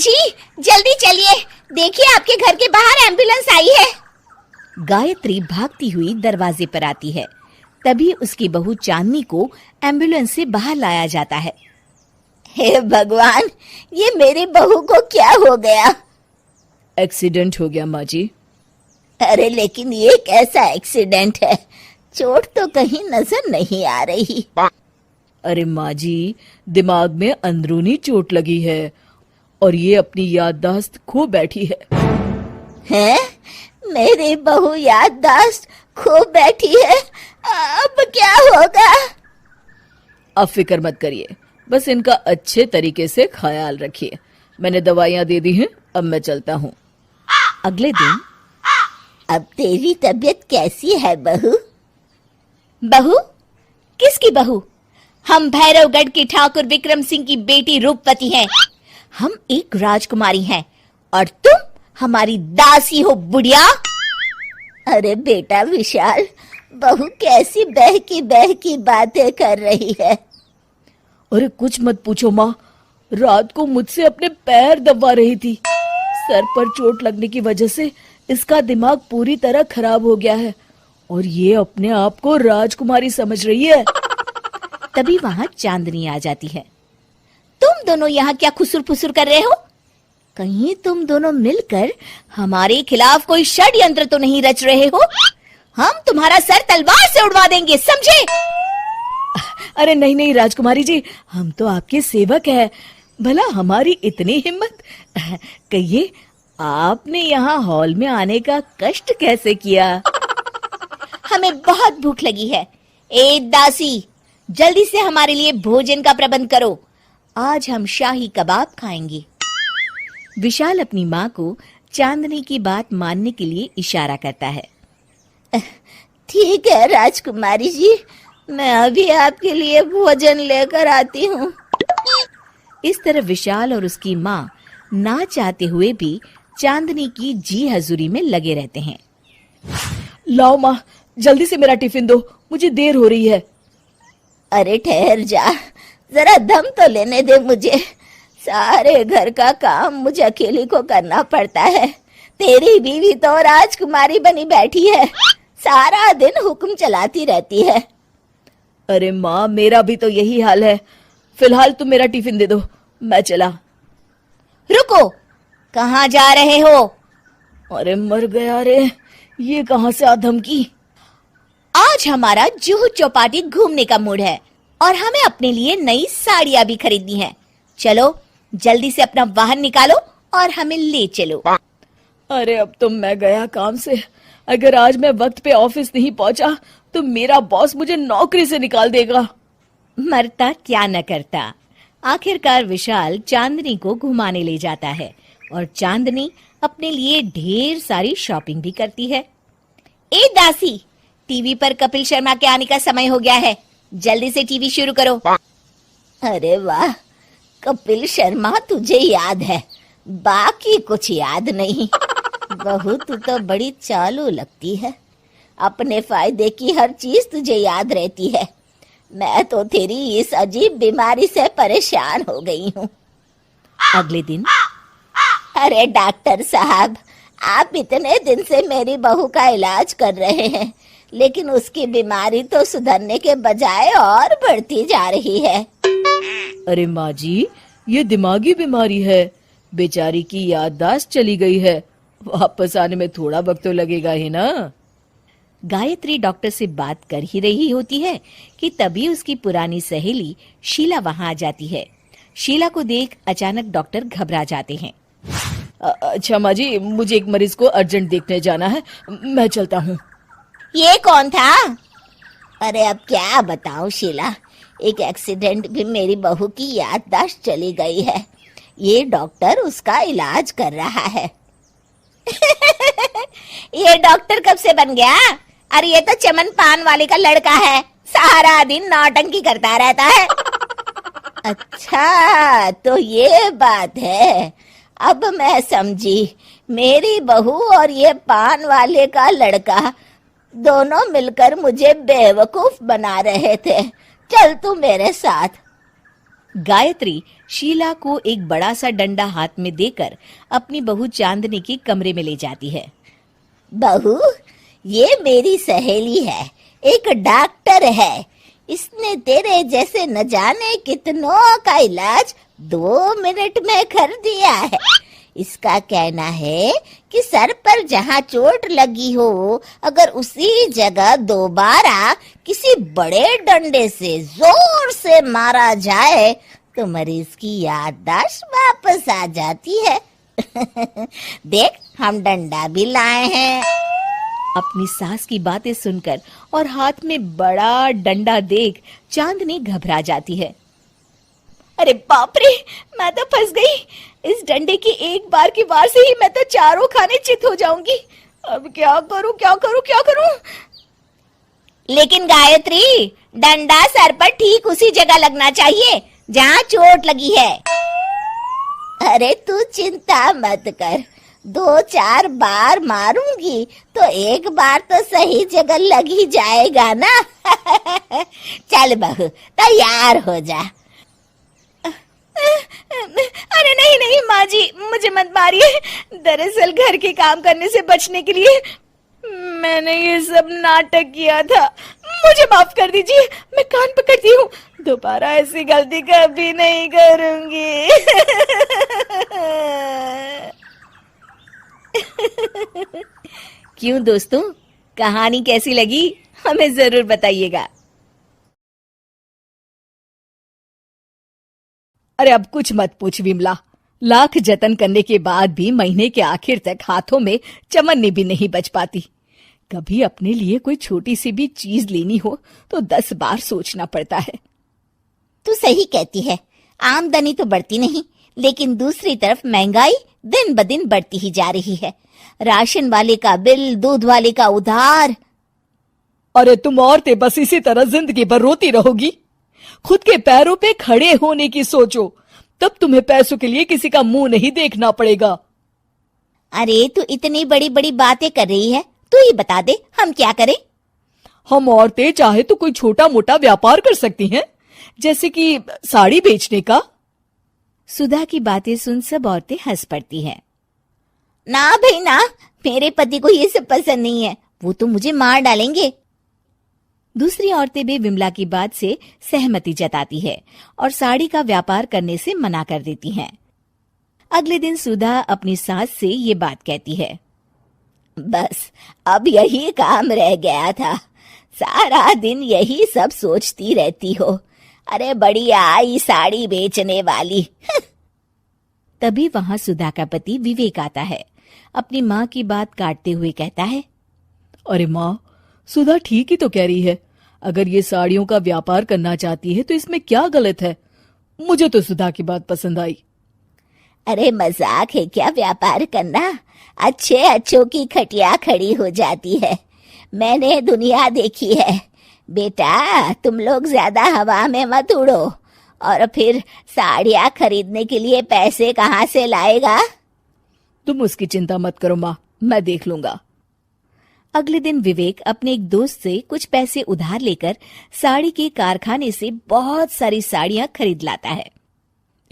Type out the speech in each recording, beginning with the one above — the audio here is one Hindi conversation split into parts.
जी जल्दी चलिए, देखिए आपके घर के बाहर एम्बुलेंस आई है। गायत्री भागती हुई दरवाजे पर आती है। तभी उसकी बहू चांदनी को एम्बुलेंस से बाहर लाया जाता है। हे भगवान, ये मेरी बहू को क्या हो गया? एक्सीडेंट हो गया माँ जी। अरे लेकिन ये कैसा एक्सीडेंट है? चोट तो कहीं नजर नहीं आ रही। अरे माँ जी, दिमाग में अंदरूनी चोट लगी है और ये अपनी याददाश्त खो बैठी है। हैं? मेरी बहू याददाश्त खो बैठी है, अब क्या होगा? अब फिक्र मत करिए, बस इनका अच्छे तरीके से ख्याल रखिए। मैंने दवाइयाँ दे दी हैं, अब मैं चलता हूँ। अगले दिन, अब तेरी तबीयत कैसी है बहू? बहू? किसकी बहू? हम भैरवगढ़ के ठाकुर विक्रम सिंह की बेटी रूपवती हैं। हम एक राजकुमारी हैं और तुम हमारी दासी हो बुढ़िया। अरे बेटा विशाल, बहू कैसी बहकी बातें कर रही है। अरे कुछ मत पूछो माँ, रात को मुझसे अपने पैर दबा रही थी। सर पर चोट लगने की वजह से इसका दिमाग पूरी तरह खराब हो गया है और ये अपने आप को राजकुमारी समझ रही है। तभी वहां चांदनी आ जाती है। तुम दोनों यहाँ क्या खुसुर फुसुर कर रहे हो? कहीं तुम दोनों मिलकर हमारे खिलाफ कोई षड्यंत्र तो नहीं रच रहे हो? हम तुम्हारा सर तलवार से उड़वा देंगे, समझे? अरे नहीं नहीं राजकुमारी जी, हम तो आपके सेवक हैं। भला हमारी इतनी हिम्मत? कहिए, आपने यहाँ हॉल में आने का कष्ट कैसे किया? हमें बहुत भूख लगी है। ए दासी, जल्दी से हमारे लिए भोजन का प्रबंध करो। आज हम शाही कबाब खाएंगे। विशाल अपनी माँ को चांदनी की बात मानने के लिए इशारा करता है। ठीक है राजकुमारी जी, मैं अभी आपके लिए भोजन लेकर आती हूँ। इस तरह विशाल और उसकी माँ ना चाहते हुए भी चांदनी की जी हजूरी में लगे रहते हैं। लाओ माँ, जल्दी से मेरा टिफिन दो, मुझे देर हो रही है। अरे ठहर जा, जरा दम तो लेने दे मुझे। सारे घर का काम मुझे अकेली को करना पड़ता है। तेरी बीवी तो राजकुमारी बनी बैठी है, सारा दिन हुक्म चलाती रहती है। अरे माँ, मेरा भी तो यही हाल है। फिलहाल तुम मेरा टिफिन दे दो, मैं चला। रुको, कहाँ जा रहे हो? अरे मर गया रे, ये कहाँ से आ धमकी? आज हमारा जुहू चौपाटी घूमने का मूड है और हमें अपने लिए नई साड़ियाँ भी खरीदनी है। चलो जल्दी से अपना वाहन निकालो और हमें ले चलो। अरे अब तो मैं गया काम से। अगर आज मैं वक्त पे ऑफिस नहीं पहुंचा तो मेरा बॉस मुझे नौकरी से निकाल देगा। मरता क्या न करता। आखिरकार विशाल चांदनी को घुमाने ले जाता है और चांदनी अपने लिए ढेर सारी शॉपिंग भी करती है। ए दासी, टीवी पर कपिल शर्मा के आने का समय हो गया है, जल्दी से टीवी शुरू करो। अरे वाह, कपिल शर्मा तुझे याद है, बाकी कुछ याद नहीं। बहू तू तो बड़ी चालू लगती है, अपने फायदे की हर चीज तुझे याद रहती है। मैं तो तेरी इस अजीब बीमारी से परेशान हो गई हूँ। अगले दिन, अरे डॉक्टर साहब, आप इतने दिन से मेरी बहू का इलाज कर रहे हैं, लेकिन उसकी बीमारी तो सुधरने के बजाय और बढ़ती जा रही है। अरे माँ जी, ये दिमागी बीमारी है। बेचारी की याददाश्त चली गई है, वापस आने में थोड़ा वक्त तो लगेगा ही ना। गायत्री डॉक्टर से बात कर ही रही होती है कि तभी उसकी पुरानी सहेली शीला वहां आ जाती है। शीला को देख अचानक डॉक्टर घबरा जाते हैं। अच्छा माँ जी, मुझे एक मरीज को अर्जेंट देखने जाना है, मैं चलता हूँ। ये कौन था? अरे अब क्या बताऊं शीला, एक एक्सीडेंट भी मेरी बहू की याददाश्त चली गई है। ये डॉक्टर उसका इलाज कर रहा है। ये डॉक्टर कब से बन गया? अरे ये तो चमन पान वाले का लड़का है, सारा दिन नौटंकी करता रहता है। अच्छा तो ये बात है, अब मैं समझी। मेरी बहू और ये पान वाले का लड़का दोनों मिलकर मुझे बेवकूफ बना रहे थे। चल तू मेरे साथ। गायत्री शीला को एक बड़ा सा डंडा हाथ में देकर अपनी बहू चांदनी के कमरे में ले जाती है। बहू, ये मेरी सहेली है, एक डॉक्टर है। इसने तेरे जैसे न जाने कितनों का इलाज 2 मिनट में कर दिया है। इसका कहना है कि सर पर जहाँ चोट लगी हो, अगर उसी जगह दोबारा किसी बड़े डंडे से जोर से मारा जाए तो मरीज की याददाश्त वापस आ जाती है। देख, हम डंडा भी लाए हैं। अपनी सास की बातें सुनकर और हाथ में बड़ा डंडा देख चांदनी घबरा जाती है। अरे बाप रे, मैं तो फंस गई। इस डंडे की एक बार की वार से ही मैं तो चारों खाने चित हो जाऊंगी। अब क्या करूं, क्या करूं, क्या करूं? लेकिन गायत्री, डंडा सर पर ठीक उसी जगह लगना चाहिए जहाँ चोट लगी है। अरे तू चिंता मत कर, 2-4 बार मारूंगी तो एक बार तो सही जगह लग ही जाएगा ना। चल बहू, तैयार हो जा। अरे नहीं नहीं माँ जी, मुझे मत मारिए। दरअसल घर के काम करने से बचने के लिए मैंने ये सब नाटक किया था। मुझे माफ कर दीजिए, मैं कान पकड़ती हूँ। दोबारा ऐसी गलती कभी नहीं करूंगी। क्यों दोस्तों, कहानी कैसी लगी हमें जरूर बताइएगा। अरे अब कुछ मत पूछ विमला, लाख जतन करने के बाद भी महीने के आखिर तक हाथों में चमन्नी भी नहीं बच पाती। कभी अपने लिए कोई छोटी सी भी चीज लेनी हो तो 10 बार सोचना पड़ता है। तू सही कहती है, आमदनी तो बढ़ती नहीं, लेकिन दूसरी तरफ महंगाई दिन ब दिन बढ़ती ही जा रही है। राशन वाले का बिल, दूध वाले का उधार। अरे तुम औरतें बस इसी तरह जिंदगी भर रोती रहोगी। खुद के पैरों पे खड़े होने की सोचो, तब तुम्हें पैसों के लिए किसी का मुंह नहीं देखना पड़ेगा। अरे तू इतनी बड़ी बड़ी बातें कर रही है, तू ही बता दे हम क्या करें। हम औरतें चाहे तो कोई छोटा मोटा व्यापार कर सकती हैं, जैसे कि साड़ी बेचने का। सुधा की बातें सुन सब औरतें हंस पड़ती हैं। ना भाई ना, मेरे पति को ये सब पसंद नहीं है, वो तो मुझे मार डालेंगे। दूसरी औरतें भी विमला की बात से सहमति जताती है और साड़ी का व्यापार करने से मना कर देती हैं। अगले दिन सुधा अपनी सास से ये बात कहती है। बस अब यही काम रह गया था, सारा दिन यही सब सोचती रहती हो। अरे बढ़िया आई साड़ी बेचने वाली। तभी वहां सुधा का पति विवेक आता है। अपनी माँ की बात काटते हुए कहता है, अरे माँ, सुधा ठीक ही तो कह रही है। अगर ये साड़ियों का व्यापार करना चाहती है तो इसमें क्या गलत है। मुझे तो सुधा की बात पसंद आई। अरे मजाक है क्या व्यापार करना? अच्छे अच्छों की खटिया खड़ी हो जाती है। मैंने दुनिया देखी है। बेटा, तुम लोग ज्यादा हवा में मत उड़ो। और फिर साड़ियाँ खरीदने के लिए पैसे कहाँ से लाएगा? तुम उसकी चिंता मत करो माँ, मैं देख लूंगा। अगले दिन विवेक अपने एक दोस्त से कुछ पैसे उधार लेकर साड़ी के कारखाने से बहुत सारी साड़ियां खरीद लाता है।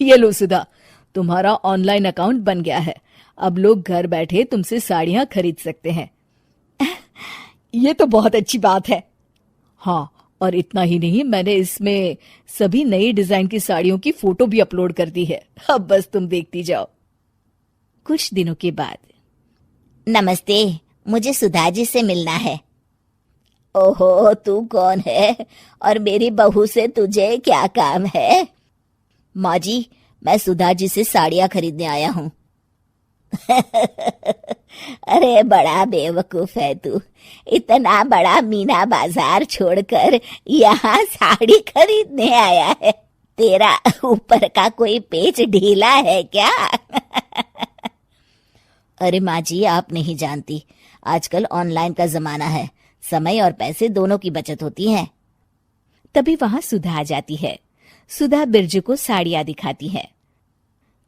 ये लो सुधा, तुम्हारा ऑनलाइन अकाउंट बन गया है। अब लोग घर बैठे तुमसे साड़ियां खरीद सकते हैं। ये तो बहुत अच्छी बात है। हाँ, और इतना ही नहीं, मैंने इसमें सभी नई डिजाइन की साड़ियों की फोटो भी अपलोड कर दी है। अब बस तुम देखती जाओ। कुछ दिनों के बाद। नमस्ते, मुझे सुधा जी से मिलना है। ओहो, तू कौन है और मेरी बहू से तुझे क्या काम है? माँ जी, मैं सुधा जी से साड़ियाँ खरीदने आया हूँ। अरे बड़ा बेवकूफ है तू, इतना बड़ा मीना बाजार छोड़कर यहाँ साड़ी खरीदने आया है। तेरा ऊपर का कोई पेच ढीला है क्या? अरे माँ जी, आप नहीं जानती, आजकल ऑनलाइन का जमाना है, समय और पैसे दोनों की बचत होती है। तभी वहां सुधा आ जाती है। सुधा बिरजू को साड़ियां दिखाती है।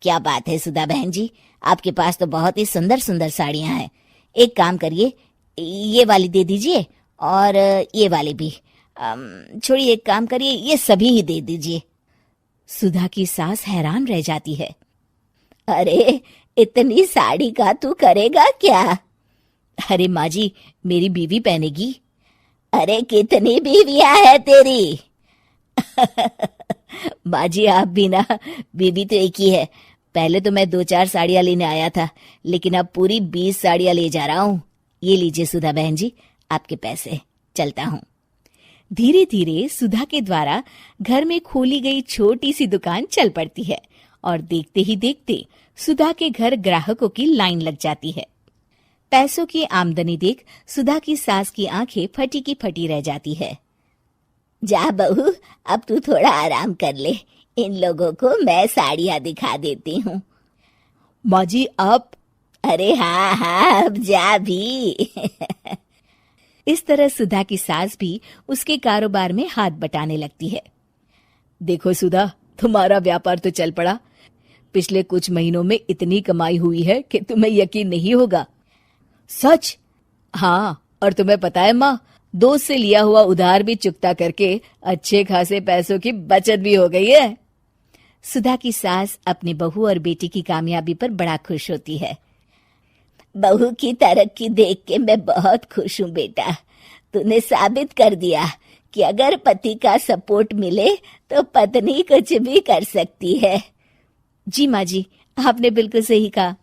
क्या बात है सुधा बहन जी, आपके पास तो बहुत ही सुंदर सुंदर साड़ियां हैं। एक काम करिए, ये वाली दे दीजिए और ये वाली भी। छोड़िए, एक काम करिए, ये सभी ही दे दीजिए। सुधा की सास हैरान रह जाती है। अरे इतनी साड़ी का तू करेगा क्या? अरे माँ जी, मेरी बीवी पहनेगी। अरे कितनी बीवियां है तेरी? माँ जी आप भी ना, बीवी तो एक ही है। पहले तो मैं 2-4 साड़ियाँ लेने आया था, लेकिन अब पूरी 20 साड़ियाँ ले जा रहा हूँ। ये लीजिए सुधा बहन जी, आपके पैसे, चलता हूँ। धीरे धीरे सुधा के द्वारा घर में खोली गई छोटी सी दुकान चल पड़ती है और देखते ही देखते सुधा के घर ग्राहकों की लाइन लग जाती है। पैसों की आमदनी देख सुधा की सास की आंखें फटी की फटी रह जाती है। जा बहू, अब तू थोड़ा आराम कर ले, इन लोगों को मैं साड़ियाँ दिखा देती हूँ। माँ जी आप? अरे हाँ हाँ, अब जा भी। इस तरह सुधा की सास भी उसके कारोबार में हाथ बटाने लगती है। देखो सुधा, तुम्हारा व्यापार तो चल पड़ा। पिछले कुछ महीनों में इतनी कमाई हुई है कि तुम्हें यकीन नहीं होगा। सच? हाँ, और तुम्हें पता है माँ, दोस्त से लिया हुआ उधार भी चुकता करके अच्छे खासे पैसों की बचत भी हो गई है। सुधा की सास अपनी बहू और बेटी की कामयाबी पर बड़ा खुश होती है। बहू की तरक्की देख के मैं बहुत खुश हूँ बेटा। तूने साबित कर दिया कि अगर पति का सपोर्ट मिले तो पत्नी कुछ भी कर सकती है। जी माँ जी, आपने बिल्कुल सही कहा।